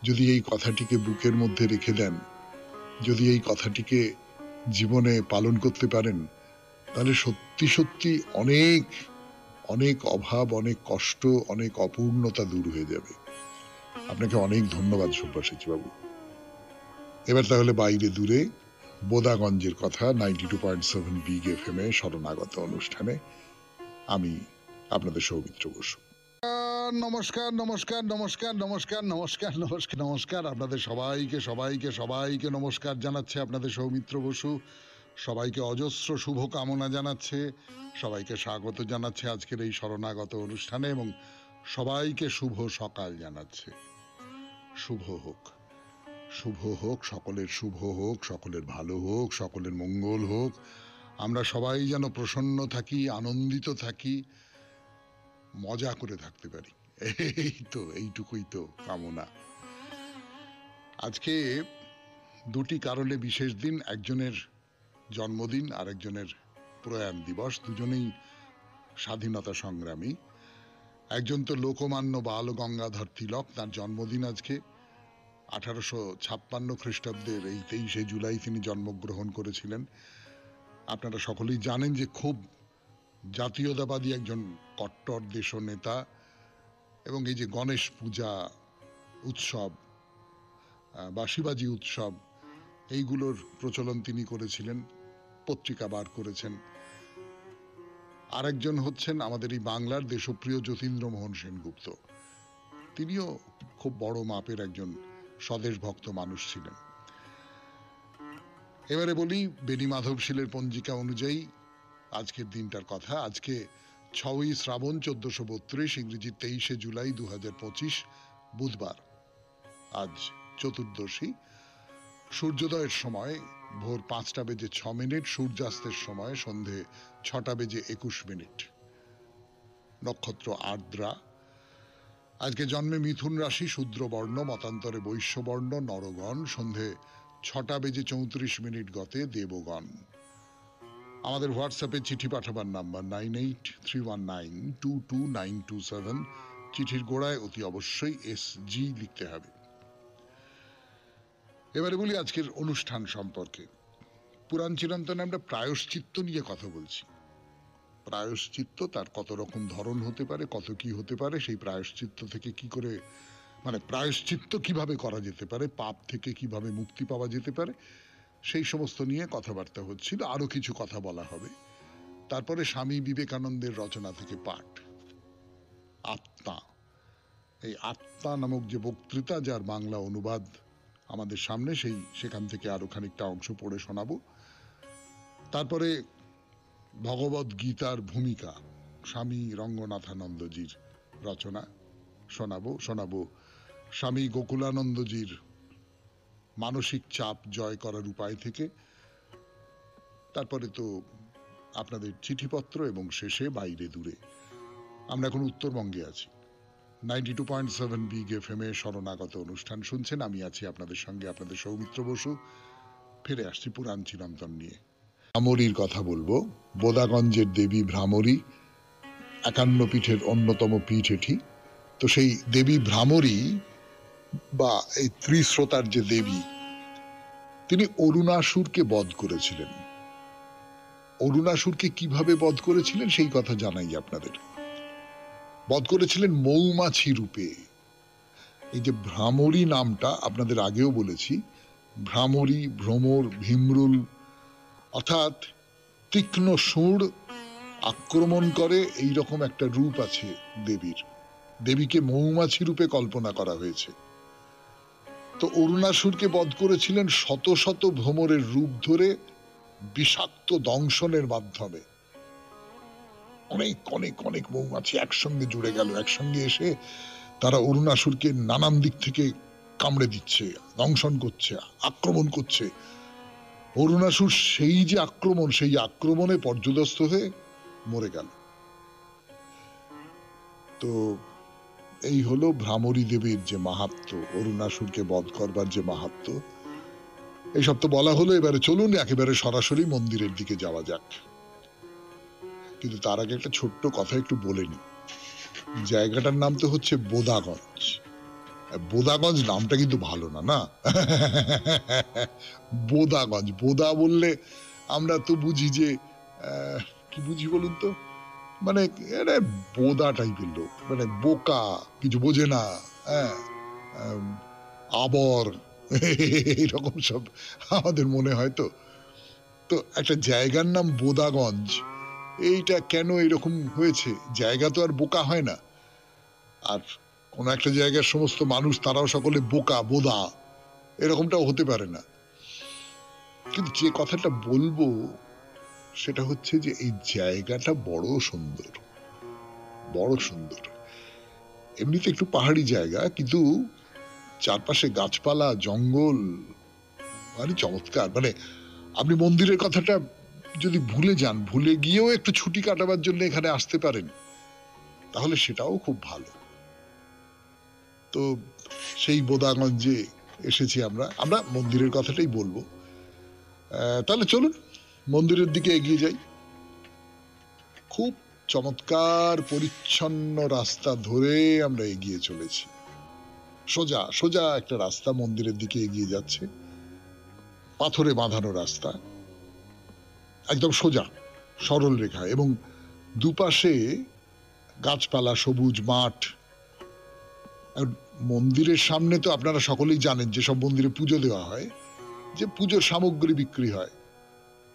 যদি এই কথাটিকে বুকের মধ্যে রেখে দেন, যদি এই কথাটিকে জীবনে পালন করতে পারেন, তাহলে সত্যি সত্যি অনেক অনেক অভাব, অনেক কষ্ট, অনেক অপূর্ণতা দূর হয়ে যাবে। আপনাকে অনেক ধন্যবাদ সুভাষিস বাবু। এবার তাহলে বাইরে দূরে বোদাগঞ্জের কথা 92.7 বিগ এফএম এ শরণাগত অনুষ্ঠানে আমি আপনাদের সৌমিত্র বসু। নমস্কার নমস্কার নমস্কার নমস্কার নমস্কার নমস্কার নমস্কার আপনাদের সবাইকে সবাইকে সবাইকে নমস্কার জানাচ্ছে আপনাদের সৌমিত্র বসু। সবাইকে অজস্র শুভকামনা জানাচ্ছে, সবাইকে স্বাগত জানাচ্ছে আজকের এই শরণাগত অনুষ্ঠানে, এবং সবাইকে শুভ সকাল জানাচ্ছে। শুভ হোক, শুভ হোক, সকলের শুভ হোক, সকলের ভালো হোক, সকলের মঙ্গল হোক। আমরা সবাই যেন প্রসন্ন থাকি, আনন্দিত থাকি, মজা করে থাকতে পারি। এই তো, এইটুকুই তো কামনা। আজকে দুটি কারণে বিশেষ দিন, একজনের জন্মদিন আর একজনের প্রয়াণ দিবস। দুজনেই স্বাধীনতা সংগ্রামী। একজন তো লোকমান্য বাল গঙ্গাধর তিলক, তার জন্মদিন আজকে। 1856 খ্রিস্টাব্দের এই 23শে জুলাই তিনি জন্মগ্রহণ করেছিলেন। আপনারা সকলেই জানেন যে খুব জাতীয়তাবাদী একজন কট্টর দেশনেতা, এবং এই যে গণেশ পূজা উৎসব বা শিবাজি উৎসব, এইগুলোর প্রচলন তিনি করেছিলেন, পত্রিকা বার করেছেন। আরেকজন হচ্ছেন আমাদের এই বাংলার দেশপ্রিয় যতীন্দ্রমোহন সেনগুপ্ত। তিনিও খুব বড় মাপের একজন স্বদেশ ভক্ত মানুষ ছিলেন। এবারে বলি বেণী মাধবশীলের পঞ্জিকা অনুযায়ী আজকের দিনটার কথা। আজকে 6ই শ্রাবণ 1432, ইংরেজি 23শে জুলাই 2025, বুধবার। আজ চতুর্দশী। সূর্যোদয়ের সময় ভোর 5:06, সূর্যাস্তের সময় সন্ধে 6:21। নক্ষত্র আর্দ্রা। আজকে জন্মে মিথুন রাশি, শূদ্রবর্ণ, মতান্তরে বৈশ্যবর্ণ, নরগণ। সন্ধে 6:34 গতে দেবগণ। আমাদের হোয়াটসঅ্যাপে চিঠি পাঠাবার নাম্বার 9831922927। চিঠির গোড়ায় অতি অবশ্যই SG লিখতে হবে। এবারে বলি আজকের অনুষ্ঠান সম্পর্কে। পুরাণ চিরন্তনে আমরা প্রায়শ্চিত্ত নিয়ে কথা বলছি। প্রায়শ্চিত্ত, তার কত রকম ধরন হতে পারে, কত কি হতে পারে, সেই প্রায়শ্চিত্ত থেকে কি করে, মানে প্রায়শ্চিত্ত কিভাবে করা যেতে পারে, পাপ থেকে কিভাবে মুক্তি পাওয়া যেতে পারে, সেই সমস্ত নিয়ে কথাবার্তা হচ্ছিল। আরো কিছু কথা বলা হবে। তারপরে স্বামী বিবেকানন্দের রচনা থেকে পাঠ, আত্মা। এই আত্মা নামক যে বক্তৃতা, যার বাংলা অনুবাদ আমাদের সামনে, সেখান থেকে আরো খানিকটা অংশ পড়ে শোনাবো। তারপরে ভগবদ গীতার ভূমিকা, স্বামী রঙ্গনাথানন্দজির রচনা শোনাবো স্বামী গোকুলানন্দজির মানসিক চাপ জয় করার উপায় থেকে। তারপরে তো আপনাদের চিঠিপত্র, এবং শেষে বাইরে দূরে। আমরা এখন উত্তরবঙ্গে আছি। 92.7 বিগ এফএম এ শরণাগত অনুষ্ঠান শুনছেন। আমি আছি আপনাদের সঙ্গে, আপনাদের সৌমিত্র বসু। ফিরে আসছি পুরাণ চিরন্তন নিয়ে। ভ্রামরীর কথা বলবো। বোদাগঞ্জের দেবী ভ্রামরী 51 পীঠের অন্যতম পীঠ এটি। তো সেই দেবী ভ্রামরী বা এই ত্রিশ্রোতার যে দেবী, তিনি অরুণাসুরকে বধ করেছিলেন। অরুণাসুরকে কিভাবে বধ করেছিলেন সেই কথা জানাই আপনাদের। বধ করেছিলেন মৌমাছি রূপে। এই যে ভ্রামরী নামটা আপনাদের আগেও বলেছি, ভ্রামরী, ভ্রমর, ভীমরুল, অর্থাৎ তীক্ষ্ণ সুর আক্রমণ করে, এই রকম একটা রূপ আছে দেবীর। দেবীকে মৌমাছি রূপে কল্পনা করা হয়েছে। তো অরুণাসুরকে বধ করেছিলেন শত শত ভ্রমরের রূপ ধরে, বিষাক্ত দংশনের মাধ্যমে। অনেক অনেক অনেক মৌমাছি একসঙ্গে জুড়ে গেল, একসঙ্গে এসে তারা অরুণাসুরকে নানান দিক থেকে কামড়ে দিচ্ছে, দংশন করছে, আক্রমণ করছে। অরুণাসুর সেই যে আক্রমণ, সেই আক্রমণে পর্যদস্ত হয়ে মরে গেল। তো এই হলো ভ্রামরী দেবীর যে মাহাত্ম্য, অরুণাসুরকে বধ করবার যে মাহাত্ম্য। এইসব তো বলা হলো, এবারে চলুন একেবারে সরাসরি মন্দিরের দিকে যাওয়া যাক। কিন্তু তার আগে একটা ছোট্ট কথা একটু বলে নি। জায়গাটার নাম তো হচ্ছে বোদাগঞ্জ। বোদাগঞ্জ নামটা কিন্তু ভালো না, না? বোদাগঞ্জ, বোদা বললে আমরা তো বুঝি যে কি বুঝি বলুন তো, মানে বোদা টাইপের লোক, মানে বোকা, কিছু বোঝে না, হ্যাঁ, আবর, এইরকম সব আমাদের মনে হয়। তো তো একটা জায়গার নাম বোদাগঞ্জ, এইটা কেন এরকম হয়েছে? জায়গা তো আর বোকা হয় না, আর কোন একটা জায়গার সমস্ত মানুষ তারাও সকলে বোকা, বোদা, এরকমটাও হতে পারে না। কিন্তু যে কথাটা বলবো সেটা হচ্ছে যে এই জায়গাটা বড় সুন্দর, বড় সুন্দর। এমনিতে একটু পাহাড়ি জায়গা, কিন্তু চারপাশে গাছপালা, জঙ্গল, ভারী চমৎকার। মানে আপনি মন্দিরের কথাটা যদি ভুলে যান, ভুলে গিয়েও একটু ছুটি কাটাবার জন্য এখানে আসতে পারেন, তাহলে সেটাও খুব ভালো। তো সেই বোদাগঞ্জে এসেছি আমরা, আমরা মন্দিরের কথাটাই বলবো। তাহলে চলুন মন্দিরের দিকে এগিয়ে যাই। খুব চমৎকার পরিচ্ছন্ন রাস্তা ধরে আমরা এগিয়ে চলেছি, সোজা সোজা একটা রাস্তা মন্দিরের দিকে এগিয়ে যাচ্ছে, পাথরে বাঁধানো রাস্তা, একদম সোজা সরল রেখা, এবং দুপাশে গাছপালা, সবুজ মাঠ। মন্দিরের সামনে তো আপনারা সকলেই জানেন যে সব মন্দিরে পুজো দেওয়া হয়, যে পুজোর সামগ্রী বিক্রি হয়।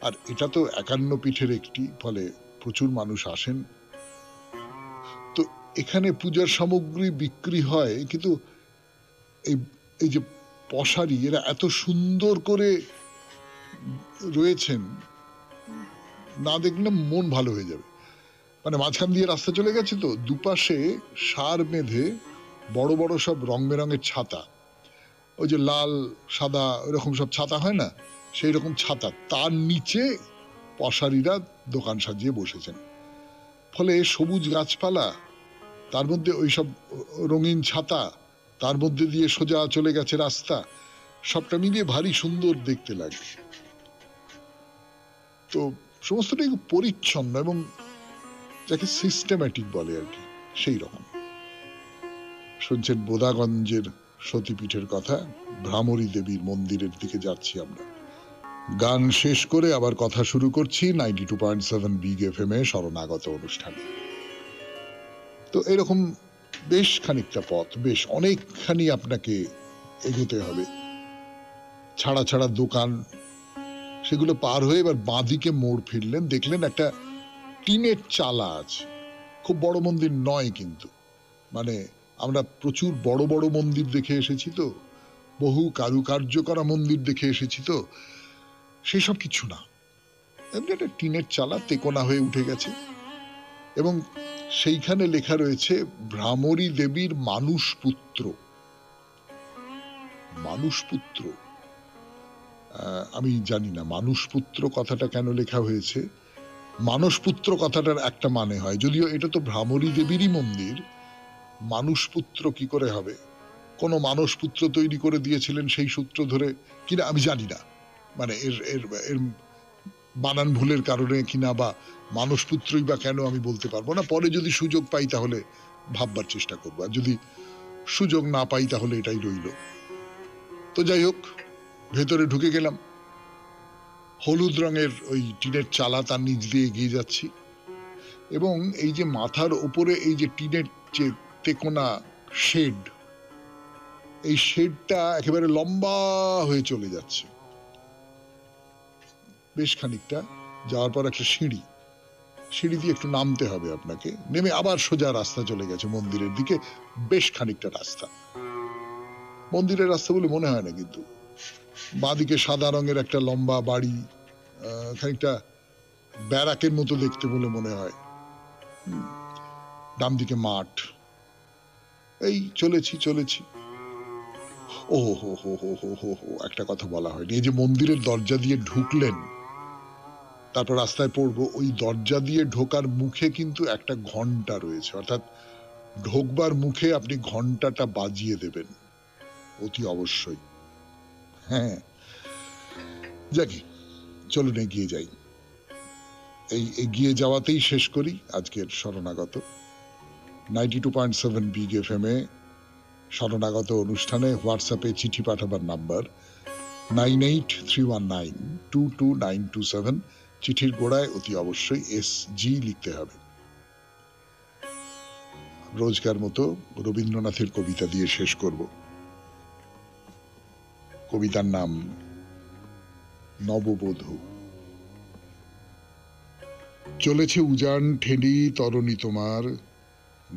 আর এটা তো 51 পীঠের একটি, ফলে প্রচুর মানুষ আসেন। তো এখানে পূজার সামগ্রী বিক্রি হয়, কিন্তু এই যে পশারি, এরা এত সুন্দর করে রয়েছেন, না দেখলে মন ভালো হয়ে যাবে। মানে মাঝখান দিয়ে রাস্তা চলে গেছে, তো দুপাশে সার বেঁধে বড় বড় সব রং বেরঙের ছাতা, ওই যে লাল সাদা এরকম সব ছাতা হয় না, সেই রকম ছাতা, তার নিচে পশারিরা দোকান সাজিয়ে বসেছেন। ফলে সবুজ গাছপালা, তার মধ্যে ওই সব রঙিন ছাতা, তার মধ্যে দিয়ে সোজা চলে গেছে রাস্তা, সবটা মিলিয়ে ভারী সুন্দর দেখতে লাগে। তো সমস্তটাই পরিচ্ছন্ন এবং যাকে সিস্টেম্যাটিক বলে আর কি, সেই রকম। শুনছেন বোদাগঞ্জের সতীপীঠের কথা, ভ্রামরী দেবীর মন্দিরের দিকে যাচ্ছি আমরা। গান শেষ করে আবার কথা শুরু করছি 92.7 বিগ এফএম এ শরণাগত অনুষ্ঠানে। তো এরকম বেশ খানিকটা পথ, বেশ অনেকখানি আপনাকে এগোতে হবে, ছাড়া ছাড়া দোকান, সেগুলো পার হয়ে এবার বাঁদিকে মোড় ফিরলেন, দেখলেন একটা টিনের চালা আছে। খুব বড় মন্দির নয় কিন্তু, মানে আমরা প্রচুর বড় বড় মন্দির দেখে এসেছি, তো বহু কারুকার্য করা মন্দির দেখে এসেছি, তো সেসব কিছু না, এমনি একটা টিনের চালা তেকোনা হয়ে উঠে গেছে, এবং সেইখানে লেখা রয়েছে ভ্রামরী দেবীর মানুষ পুত্র। মানুষ পুত্র, আমি জানি না মানুষ পুত্র কথাটা কেন লেখা হয়েছে। মানস পুত্র কথাটার একটা মানে হয়, যদিও এটা তো ভ্রামরী দেবীরই মন্দির, মানুষ পুত্র কি করে হবে? কোন মানস পুত্র তৈরি করে দিয়েছিলেন সেই সূত্র ধরে কিনা আমি জানি না, মানে এর এর এর বানান ভুলের কারণে কিনা, বা মানুষ পুত্রই বা কেন আমি বলতে পারবো না। পরে যদি সুযোগ পাই তাহলে ভাববার চেষ্টা করবো, আর যদি সুযোগ না পাই তাহলে এটাই রইল। তো যাই হোক, ভেতরে ঢুকে গেলাম, হলুদ রঙের ওই টিনের চালা, তার নিচ দিয়ে এগিয়ে যাচ্ছি, এবং এই যে মাথার উপরে এই যে টিনের যে তেকোনা শেড, এই শেডটা একেবারে লম্বা হয়ে চলে যাচ্ছে বেশ খানিকটা। যাওয়ার পর একটা সিঁড়ি, সিঁড়ি দিয়ে একটু নামতে হবে আপনাকে, নেমে আবার সোজা রাস্তা চলে গেছে মন্দিরের দিকে, বেশ খানিকটা রাস্তা। মন্দিরের রাস্তা বলে মনে হয় না, কিন্তু বাঁদিকে সাদা রঙের একটা লম্বা বাড়ি, খানিকটা ব্যারাকের মতো দেখতে বলে মনে হয়। ডান দিকে মাঠ, এই চলেছি চলেছি। ও হো হো হো হো হো হো, একটা কথা বলা হয়নি, এই যে মন্দিরের দরজা দিয়ে ঢুকলেন, তারপর রাস্তায় পড়বো, ওই দরজা দিয়ে ঢোকার মুখে কিন্তু একটা ঘন্টা রয়েছে, অর্থাৎ ঢোকবার মুখে আপনি ঘন্টাটা বাজিয়ে দেবেন, অতি অবশ্যই। হ্যাঁ, যাকি, চলুন এগিয়ে যাই। এই এগিয়ে যাওয়াতেই শেষ করি আজকের শরণাগত। 92.7 বিগ এফএম এ শরণাগত অনুষ্ঠানে হোয়াটসঅ্যাপে চিঠি পাঠাবার নাম্বার 9831922927। চিঠির গোড়ায় অতি অবশ্যই SG লিখতে হবে। রোজকার মতো রবীন্দ্রনাথের কবিতা দিয়ে শেষ করব। কবিতার নাম নববধূ। চলেছে উজান ঠেলি তরণী তোমার,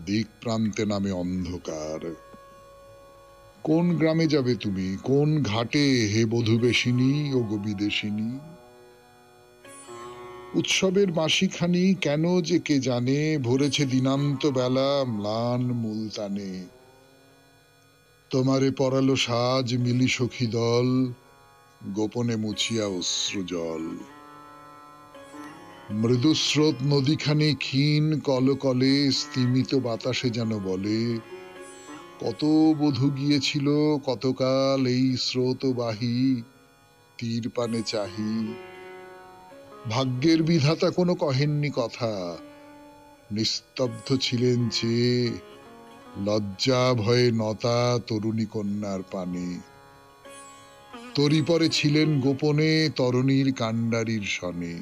দিক প্রান্তে নামে অন্ধকার। কোন গ্রামে যাবে তুমি, কোন ঘাটে হে বধূবেশিনী ও গো বিদেশিনী? উৎসবের বাঁশিখানি কেন যে কে জানে, ভরেছে দিনান্ত বেলা ম্লান মুলতানে। তোমারে পরালো সাজ মিলি সখী দল, গোপনে মুছিয়া অশ্রু জল। মৃদুস্রোত নদীখানি ক্ষীণ কলকলে, স্তিমিত বাতাসে যেন বলে, কত বধূ গিয়েছিল কতকাল এই স্রোতবাহী, তীর পানে চাহি। ভাগ্যের বিধাতা কোনো কহেননি কথা, নিস্তব্ধ ছিলেন চেয়ে, লজ্জা ভয়ে নতা তরুণী কন্যার পানে। তরি পরে ছিলেন গোপনে তরুণীর কাণ্ডারির সনে।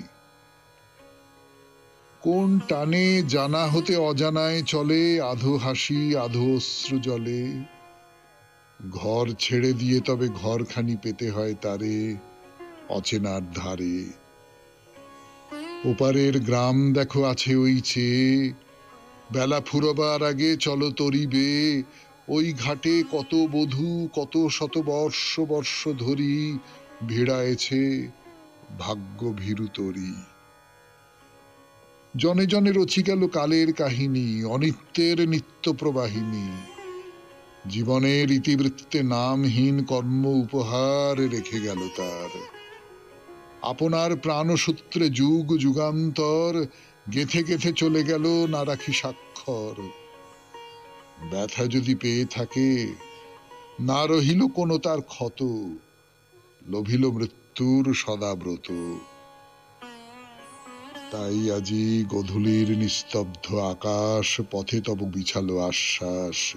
কোন টানে জানা হতে অজানায় চলে, আধো হাসি আধো অশ্রু জলে। ঘর ছেড়ে দিয়ে তবে ঘরখানি পেতে হয় তারে, অচেনার ধারে। ওপারের গ্রাম দেখো আছে ওই চেয়ে, বেলা ফুরবার আগে চলো তরিবে। ওই ঘাটে কত বধূ কত শত বর্ষ বর্ষ ধরি, ভিড়ায়েছে ভাগ্য ভীরু তরি। জনে জনে রচি গেল কালের কাহিনী, অনিত্যের নিত্য প্রবাহিনী। জীবনের ইতিবৃত্তে নামহীন কর্ম উপহার রেখে গেল তার। আপনার প্রাণসূত্রে যুগ যুগান্তর, গেথে গেথে চলে গেল না রাখি স্বাক্ষর। ব্যথা যদি পেয়ে থাকে, না রহিল কোনো তার ক্ষত, লভিল মৃত্যুর সদাব্রত। তাই আজি গধূলির নিস্তব্ধ আকাশ, পথে তব বিছালো আশ্বাস।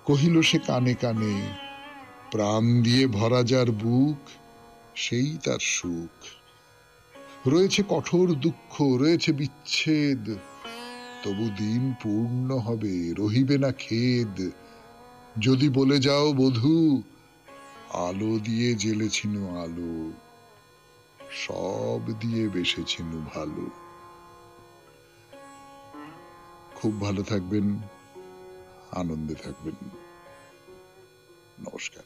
কহিল সে কানে কানে, প্রাণ দিয়ে ভরা যার বুক, সেই তার সুখ। রয়েছে কঠোর দুঃখ, রয়েছে বিচ্ছেদ, তবু দিন পূর্ণ হবে, রহিবে না খেদ। যদি বলে যাও বধূ, আলো দিয়ে জ্বেলেছিল আলো, সব দিয়ে বেসেছিল ভালো। খুব ভালো থাকবেন, আনন্দে থাকবেন। নমস্কার।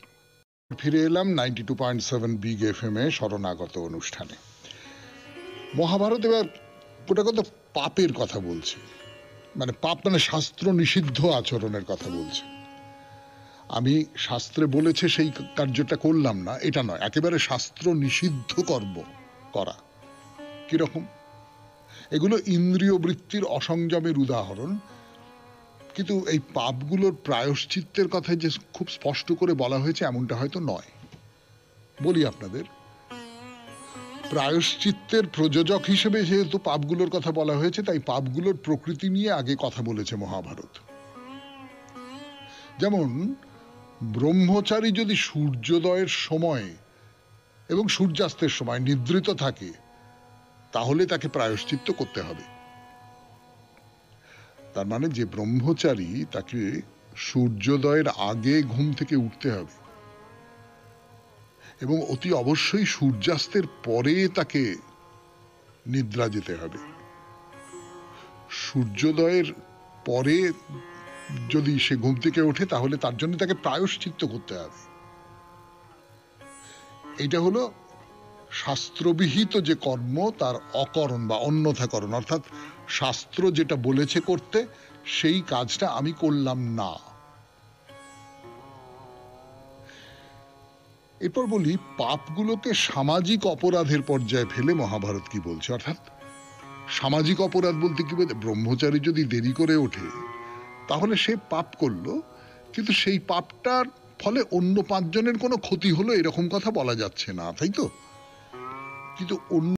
ফিরে এলাম 92.7 বিগ এফএম এ শরণাগত অনুষ্ঠানে। মহাভারত এবার গোটা কথা পাপের কথা বলছে, মানে পাপ মানে শাস্ত্র নিষিদ্ধ আচরণের কথা বলছে। আমি শাস্ত্রে বলেছে সেই কার্যটা করলাম না এটা নয়, একেবারে শাস্ত্র নিষিদ্ধ কর্ম করা। কিরকম? এগুলো ইন্দ্রিয় বৃত্তির অসংযমের উদাহরণ। কিন্তু এই পাপগুলোর প্রায়শ্চিত্তের কথা যে খুব স্পষ্ট করে বলা হয়েছে এমনটা হয়তো নয়। বলি আপনাদের, প্রায়শ্চিত্তের প্রযোজক হিসেবে যেহেতু পাপগুলোর কথা বলা হয়েছে, তাই পাপগুলোর প্রকৃতি নিয়ে আগে কথা বলেছে মহাভারত। যেমন ব্রহ্মচারী যদি সূর্যোদয়ের সময় এবং সূর্যাস্তের সময় নিদ্রিত থাকে, তাহলে তাকে প্রায়শ্চিত্ত করতে হবে। তার মানে যে ব্রহ্মচারী, তাকে সূর্যোদয়ের আগে ঘুম থেকে উঠতে হবে এবং অতি অবশ্যই সূর্যাস্তের পরে তাকে নিদ্রা যেতে হবে। সূর্যোদয়ের পরে যদি সে ঘুম থেকে ওঠে, তাহলে তার জন্য তাকে প্রায়শ্চিত্ত করতে হবে। এটা হলো শাস্ত্রবিহিত যে কর্ম, তার অকরণ বা অন্যথাকরণ, অর্থাৎ শাস্ত্র যেটা বলেছে করতে, সেই কাজটা আমি করলাম না। এরপর বলি, পাপগুলোকে সামাজিক অপরাধের পর্যায়ে ফেলে মহাভারত কি বলছে। অর্থাৎ সামাজিক অপরাধ বলতে কি বলতে, ব্রহ্মচারী যদি দেরি করে ওঠে, তাহলে সে পাপ করলো, কিন্তু সেই পাপটার ফলে অন্য 5 জনের কোনো ক্ষতি হলো এরকম কথা বলা যাচ্ছে না, তাই তো? কিন্তু অন্য